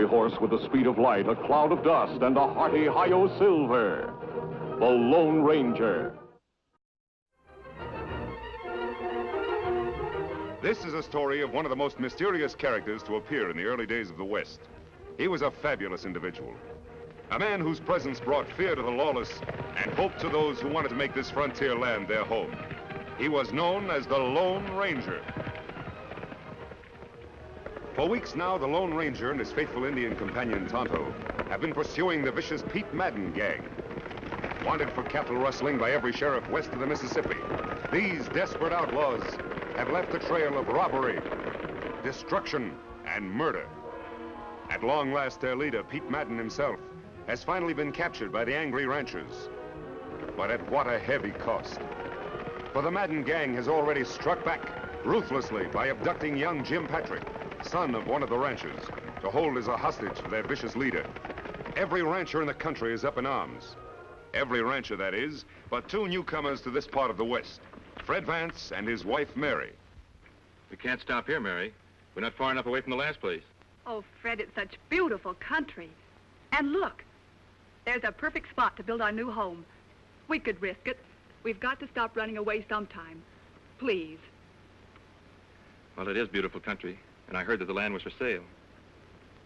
fiery horse with the speed of light, a cloud of dust, and a hearty Hi-Yo Silver, the Lone Ranger. This is a story of one of the most mysterious characters to appear in the early days of the West. He was a fabulous individual, a man whose presence brought fear to the lawless and hope to those who wanted to make this frontier land their home. He was known as the Lone Ranger. For weeks now, the Lone Ranger and his faithful Indian companion, Tonto, have been pursuing the vicious Pete Madden gang. Wanted for cattle rustling by every sheriff west of the Mississippi, these desperate outlaws have left a trail of robbery, destruction, and murder. At long last, their leader, Pete Madden himself, has finally been captured by the angry ranchers. But at what a heavy cost. For the Madden gang has already struck back ruthlessly by abducting young Jim Patrick, son of one of the ranchers, to hold as a hostage for their vicious leader. Every rancher in the country is up in arms. Every rancher, that is, but two newcomers to this part of the West, Fred Vance and his wife, Mary. We can't stop here, Mary. We're not far enough away from the last place. Oh, Fred, it's such beautiful country. And look, there's a perfect spot to build our new home. We could risk it. We've got to stop running away sometime. Please. Well, it is beautiful country, and I heard that the land was for sale.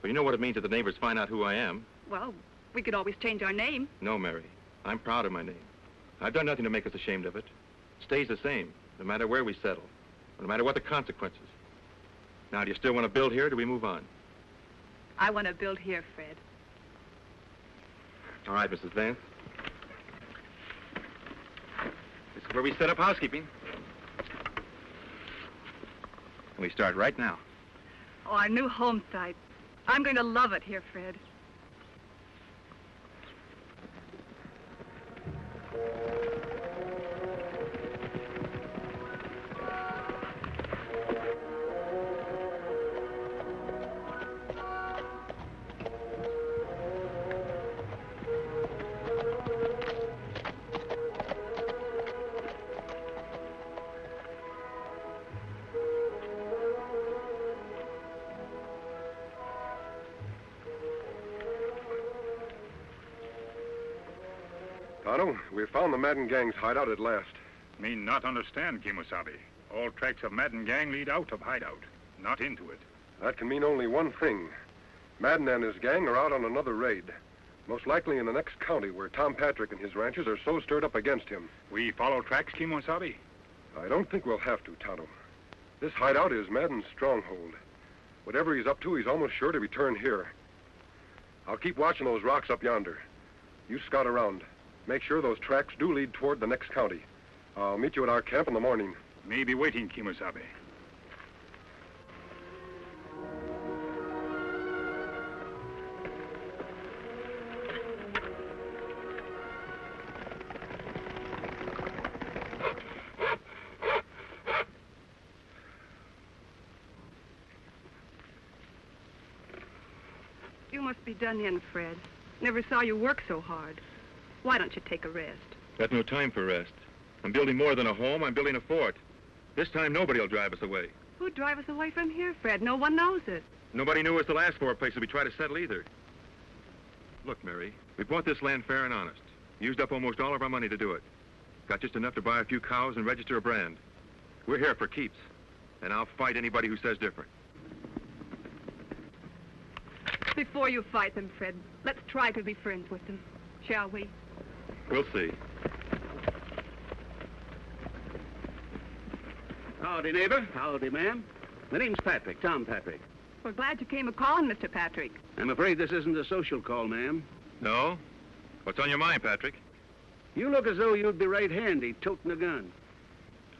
But you know what it means if the neighbors find out who I am? Well, we could always change our name. No, Mary. I'm proud of my name. I've done nothing to make us ashamed of it. It stays the same, no matter where we settle, no matter what the consequences. Now, do you still want to build here, or do we move on? I want to build here, Fred. All right, Mrs. Vance. This is where we set up housekeeping. And we start right now. Oh, our new home site. I'm going to love it here, Fred. Tonto, we found the Madden gang's hideout at last. Me not understand, Kemo Sabe. All tracks of Madden gang lead out of Hideout, not into it. That can mean only one thing. Madden and his gang are out on another raid. Most likely in the next county where Tom Patrick and his ranchers are so stirred up against him. We follow tracks, Kemo Sabe? I don't think we'll have to, Tonto. This hideout is Madden's stronghold. Whatever he's up to, he's almost sure to return here. I'll keep watching those rocks up yonder. You scout around. Make sure those tracks do lead toward the next county. I'll meet you at our camp in the morning. Me be waiting, Kemo Sabe. You must be done in, Fred. Never saw you work so hard. Why don't you take a rest? Got no time for rest. I'm building more than a home. I'm building a fort. This time, nobody will drive us away. Who'd drive us away from here, Fred? No one knows it. Nobody knew us the last 4 places we tried to settle either. Look, Mary, we bought this land fair and honest. Used up almost all of our money to do it. Got just enough to buy a few cows and register a brand. We're here for keeps, and I'll fight anybody who says different. Before you fight them, Fred, let's try to be friends with them, shall we? We'll see. Howdy, neighbor. Howdy, ma'am. My name's Patrick, Tom Patrick. We're glad you came a-calling, Mr. Patrick. I'm afraid this isn't a social call, ma'am. No? What's on your mind, Patrick? You look as though you'd be right handy toting a gun.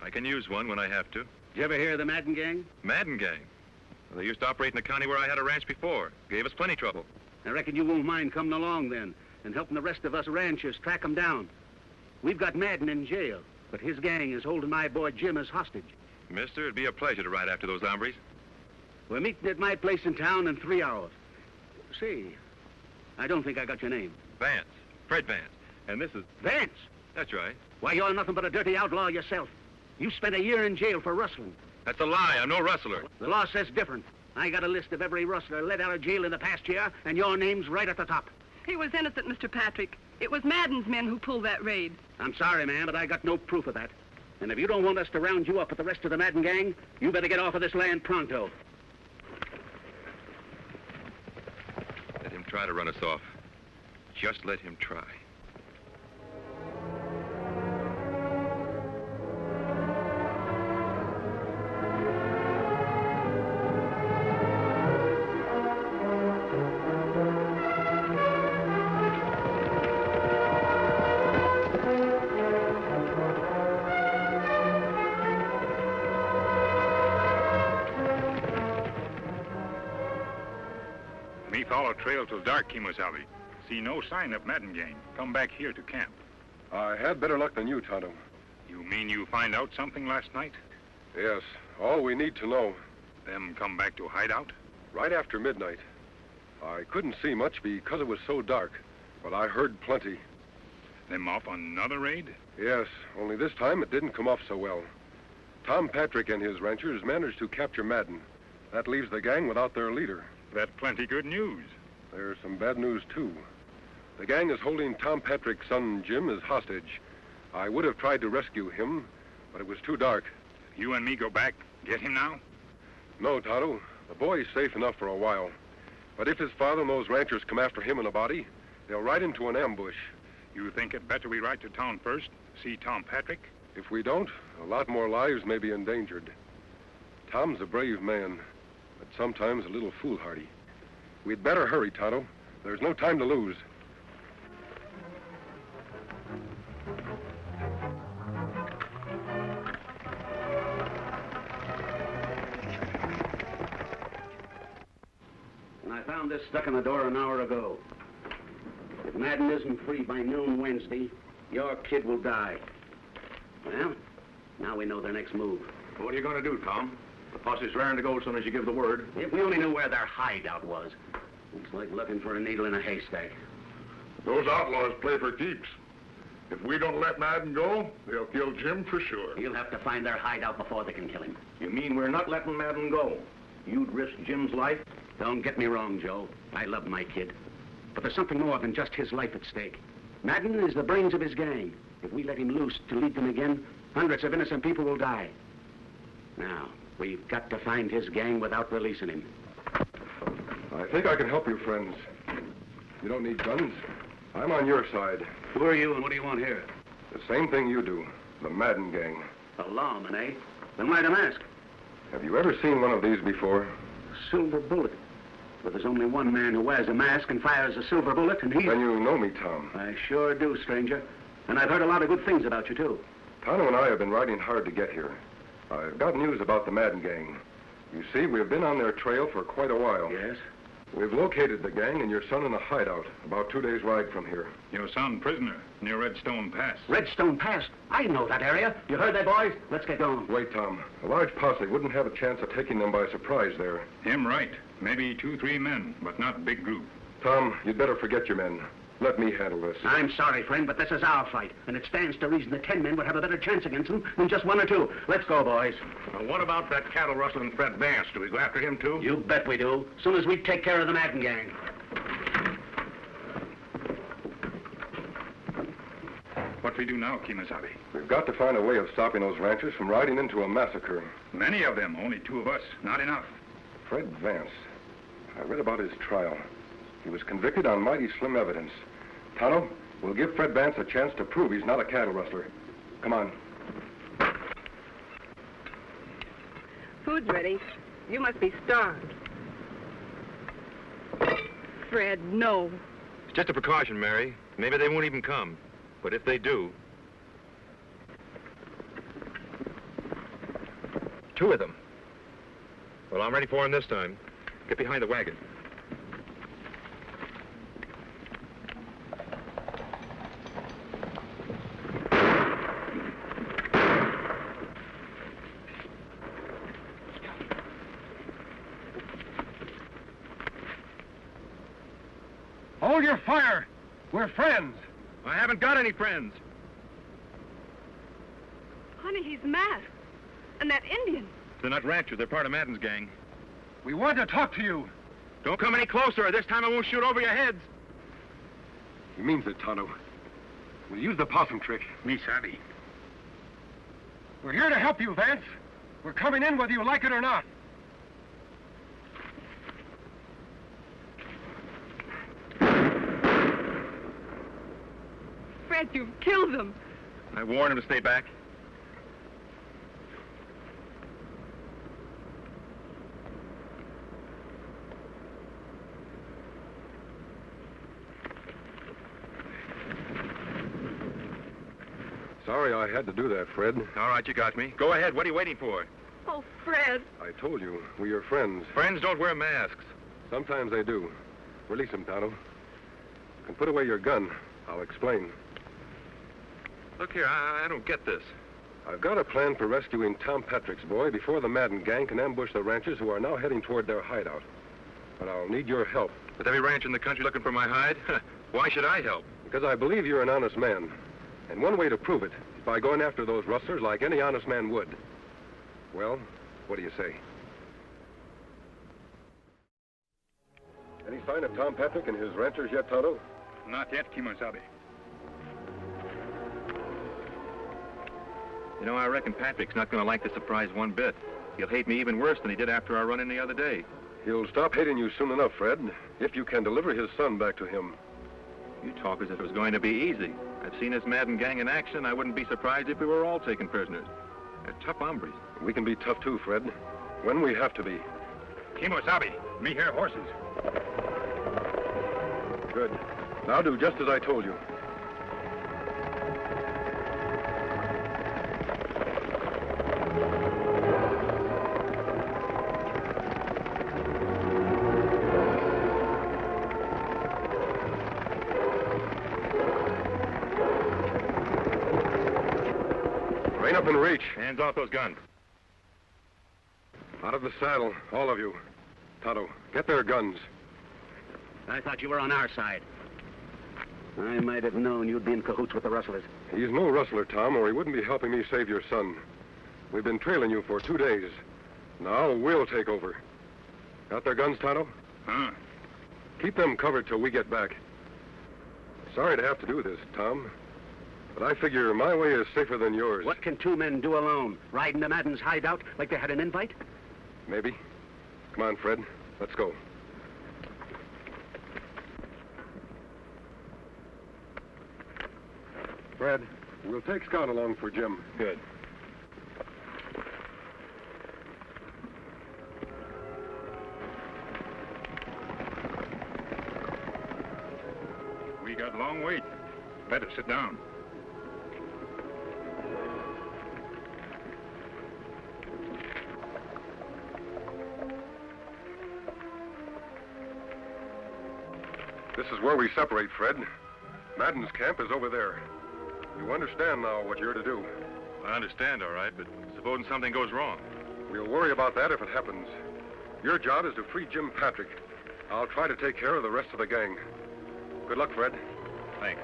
I can use one when I have to. Did you ever hear of the Madden gang? Madden gang? Well, they used to operate in the county where I had a ranch before. Gave us plenty trouble. I reckon you won't mind coming along then and helping the rest of us ranchers track them down. We've got Madden in jail, but his gang is holding my boy Jim as hostage. Mister, it'd be a pleasure to ride after those hombres. We're meeting at my place in town in 3 hours. See, I don't think I got your name. Vance. Fred Vance. And this is... Vance? That's right. Why, you're nothing but a dirty outlaw yourself. You spent a year in jail for rustling. That's a lie. I'm no rustler. The law says different. I got a list of every rustler let out of jail in the past year, and your name's right at the top. He was innocent, Mr. Patrick. It was Madden's men who pulled that raid. I'm sorry, ma'am, but I got no proof of that. And if you don't want us to round you up with the rest of the Madden gang, you better get off of this land pronto. Let him try to run us off. Just let him try. Me follow trail till dark, Kemo Sabe. See no sign of Madden gang. Come back here to camp. I had better luck than you, Tonto. You mean you find out something last night? Yes, all we need to know. Them come back to Hideout? Right after midnight. I couldn't see much because it was so dark, but I heard plenty. Them off on another raid? Yes, only this time it didn't come off so well. Tom Patrick and his ranchers managed to capture Madden. That leaves the gang without their leader. That's plenty good news. There's some bad news, too. The gang is holding Tom Patrick's son, Jim, as hostage. I would have tried to rescue him, but it was too dark. You and me go back, get him now? No, Tonto. The boy's safe enough for a while. But if his father and those ranchers come after him in a body, they'll ride into an ambush. You think it better we ride to town first, see Tom Patrick? If we don't, a lot more lives may be endangered. Tom's a brave man, but sometimes a little foolhardy. We'd better hurry, Tonto. There's no time to lose. And I found this stuck in the door an hour ago. If Madden isn't free by noon Wednesday, your kid will die. Well, now we know their next move. What are you going to do, Tom? The posse's raring to go as soon as you give the word. If we only knew where their hideout was. It's like looking for a needle in a haystack. Those outlaws play for keeps. If we don't let Madden go, they'll kill Jim for sure. You'll have to find their hideout before they can kill him. You mean we're not letting Madden go? You'd risk Jim's life? Don't get me wrong, Joe. I love my kid. But there's something more than just his life at stake. Madden is the brains of his gang. If we let him loose to lead them again, hundreds of innocent people will die. Now, we've got to find his gang without releasing him. I think I can help you, friends. You don't need guns. I'm on your side. Who are you and what do you want here? The same thing you do. The Madden gang. A lawman, eh? Then why the mask? Have you ever seen one of these before? Silver bullet. But there's only one man who wears a mask and fires a silver bullet, and he's... Then you know me, Tom. I sure do, stranger. And I've heard a lot of good things about you, too. Tonto and I have been riding hard to get here. I've got news about the Madden gang. You see, we've been on their trail for quite a while. Yes? We've located the gang and your son in a hideout, about 2 days' ride from here. Your son prisoner, near Redstone Pass. Redstone Pass? I know that area. You heard that, boys? Let's get going. Wait, Tom. A large posse wouldn't have a chance of taking them by surprise there. Him right. Maybe 2, 3 men, but not big group. Tom, you'd better forget your men. Let me handle this. I'm sorry, friend, but this is our fight, and it stands to reason that 10 men would have a better chance against them than just 1 or 2. Let's go, boys. What about that cattle rustling Fred Vance? Do we go after him, too? You bet we do. As soon as we take care of the Madden gang. What we do now, Kemo Sabe? We've got to find a way of stopping those ranchers from riding into a massacre. Many of them, only 2 of us. Not enough. Fred Vance. I read about his trial. He was convicted on mighty slim evidence. Tonto, we'll give Fred Vance a chance to prove he's not a cattle rustler. Come on. Food's ready. You must be starved. Fred, no. It's just a precaution, Mary. Maybe they won't even come. But if they do... 2 of them. Well, I'm ready for him this time. Get behind the wagon. Hold your fire! We're friends! I haven't got any friends. Honey, he's masked. And that Indian. They're not ranchers. They're part of Madden's gang. We want to talk to you. Don't come any closer. This time I won't shoot over your heads. He means it, Tonto. We'll use the possum trick. Me Sabe. We're here to help you, Vance. We're coming in whether you like it or not. Fred, you've killed them. I warned him to stay back. Sorry I had to do that, Fred. All right, you got me. Go ahead. What are you waiting for? Oh, Fred. I told you, we're your friends. Friends don't wear masks. Sometimes they do. Release him, Tonto. You can put away your gun. I'll explain. Look here, I don't get this. I've got a plan for rescuing Tom Patrick's boy before the Madden gang can ambush the ranchers who are now heading toward their hideout. But I'll need your help. With every ranch in the country looking for my hide? Why should I help? Because I believe you're an honest man. And one way to prove it is by going after those rustlers like any honest man would. Well, what do you say? Any sign of Tom Patrick and his ranchers yet, Tonto? Not yet, Kemo Sabe. You know, I reckon Patrick's not going to like the surprise one bit. He'll hate me even worse than he did after our run-in the other day. He'll stop hating you soon enough, Fred, if you can deliver his son back to him. You talk as if it was going to be easy. I've seen this Madden gang in action. I wouldn't be surprised if we were all taken prisoners. They're tough hombres. We can be tough too, Fred, when we have to be. Kemo Sabe, me hear horses. Good. Now do just as I told you. Rein up and reach. Hands off those guns. Out of the saddle, all of you. Tonto, get their guns. I thought you were on our side. I might have known you'd be in cahoots with the rustlers. He's no rustler, Tom, or he wouldn't be helping me save your son. We've been trailing you for 2 days. Now we'll take over. Got their guns, Tonto? Huh? Keep them covered till we get back. Sorry to have to do this, Tom. But I figure my way is safer than yours. What can 2 men do alone? Ride into Madden's hideout like they had an invite? Maybe. Come on, Fred. Let's go. Fred, we'll take Scott along for Jim. Good. We got a long wait. Better sit down. This is where we separate, Fred. Madden's camp is over there. You understand now what you're to do. I understand, all right, but supposing something goes wrong. We'll worry about that if it happens. Your job is to free Jim Patrick. I'll try to take care of the rest of the gang. Good luck, Fred. Thanks.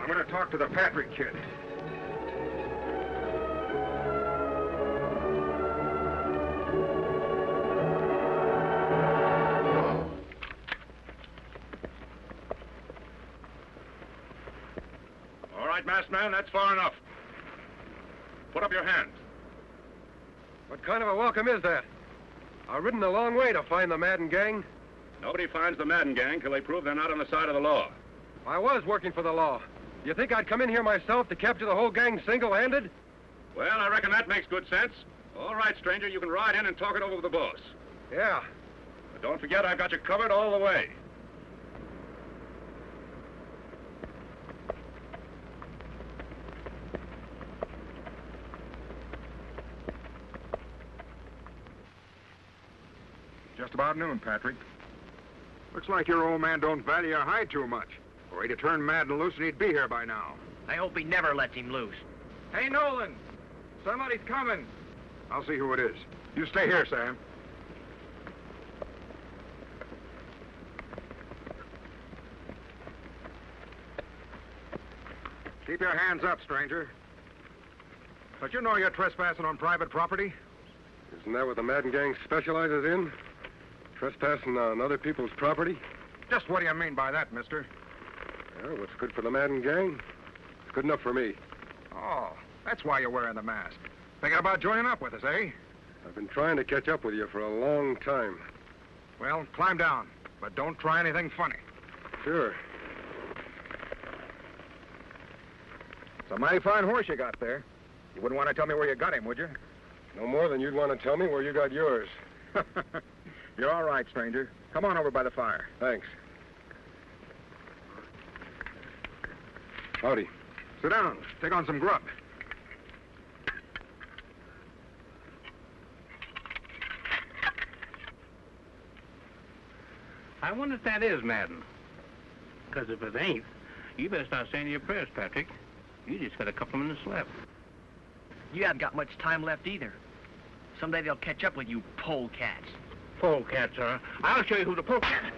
I'm going to talk to the Patrick kid. All right, masked man, that's far enough. Put up your hands. What kind of a welcome is that? I've ridden a long way to find the Madden gang. Nobody finds the Madden gang till they prove they're not on the side of the law. I was working for the law. You think I'd come in here myself to capture the whole gang single-handed? Well, I reckon that makes good sense. All right, stranger, you can ride in and talk it over with the boss. Yeah. But don't forget, I've got you covered all the way. Just about noon, Patrick. Looks like your old man don't value your hide too much. Or he'd have turned Madden loose and he'd be here by now. I hope he never lets him loose. Hey, Nolan! Somebody's coming. I'll see who it is. You stay here, Sam. Keep your hands up, stranger. But you know you're trespassing on private property? Isn't that what the Madden gang specializes in? Trespassing on other people's property? Just what do you mean by that, mister? Well, what's good for the Madden gang? It's good enough for me. Oh, that's why you're wearing the mask. Thinking about joining up with us, eh? I've been trying to catch up with you for a long time. Well, climb down, but don't try anything funny. Sure. It's a mighty fine horse you got there. You wouldn't want to tell me where you got him, would you? No more than you'd want to tell me where you got yours. You're all right, stranger. Come on over by the fire. Thanks. Howdy. Sit down. Take on some grub. I wonder if that is Madden. Because if it ain't, you better start saying your prayers, Patrick. You just got a couple of minutes left. You haven't got much time left either. Someday they'll catch up with you polecats. Polecats, huh? I'll show you who the polecat is.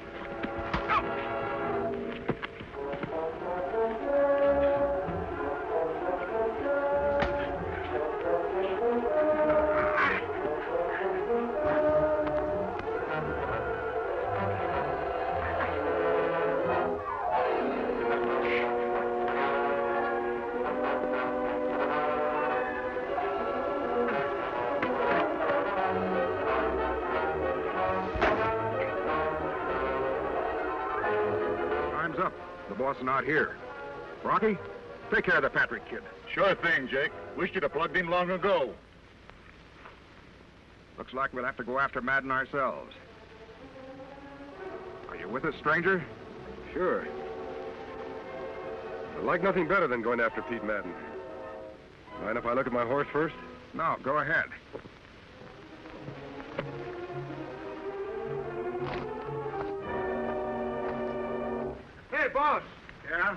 Up. The boss is not here. Rocky, take care of the Patrick kid. Sure thing, Jake. Wished you'd have plugged him long ago. Looks like we'll have to go after Madden ourselves. Are you with us, stranger? Sure. I'd like nothing better than going after Pete Madden. Mind if I look at my horse first? No, go ahead. Hey, boss. Yeah?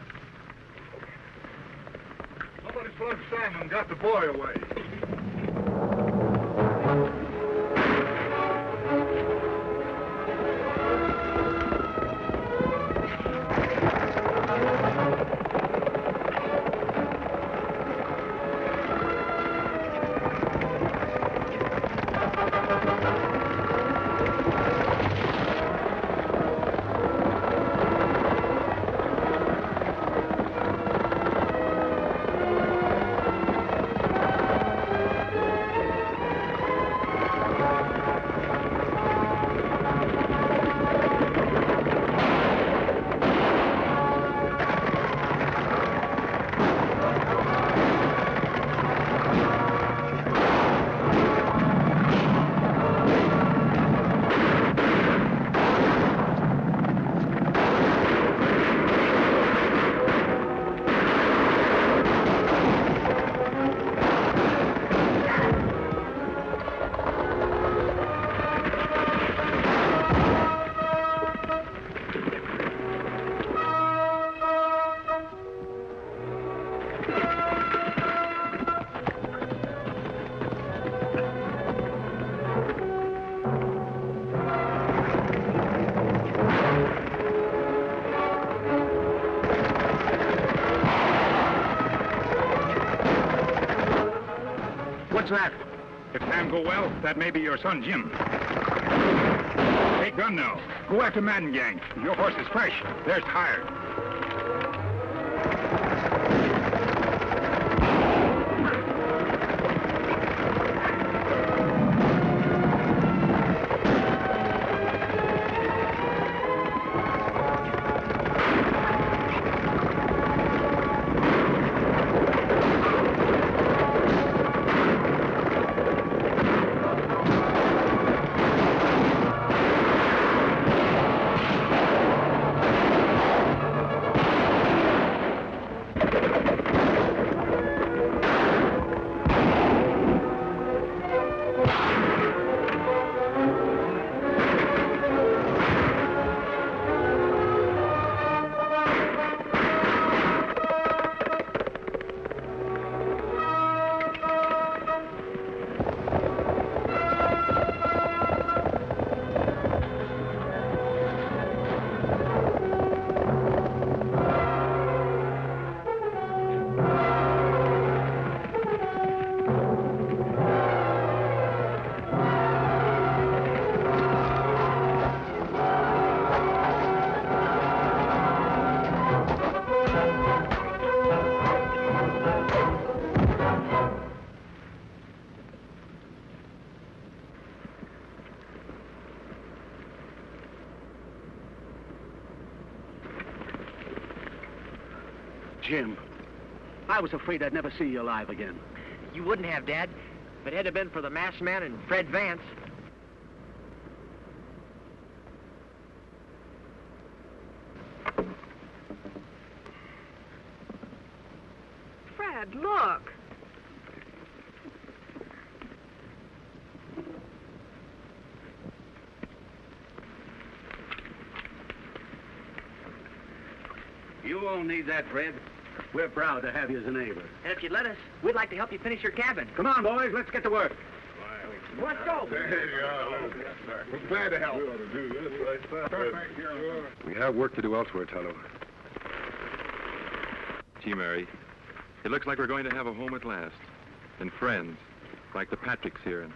Somebody's plugged Sam and got the boy away. What's that? If Sam go well, that may be your son, Jim. Take gun now. Go after Madden gang. Your horse is fresh. There's tired. Jim. I was afraid I'd never see you alive again. You wouldn't have, Dad, if it had been for the masked man and Fred Vance. Fred, look. You won't need that, Fred. We're proud to have you as a neighbor. And if you'd let us, we'd like to help you finish your cabin. Come on, boys, let's get to work. Let's go. We're glad to help. We have work to do elsewhere, Tonto. Gee, Mary, it looks like we're going to have a home at last. And friends, like the Patricks here.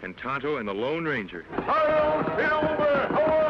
And Tonto and the Lone Ranger. Hi-yo, Silver!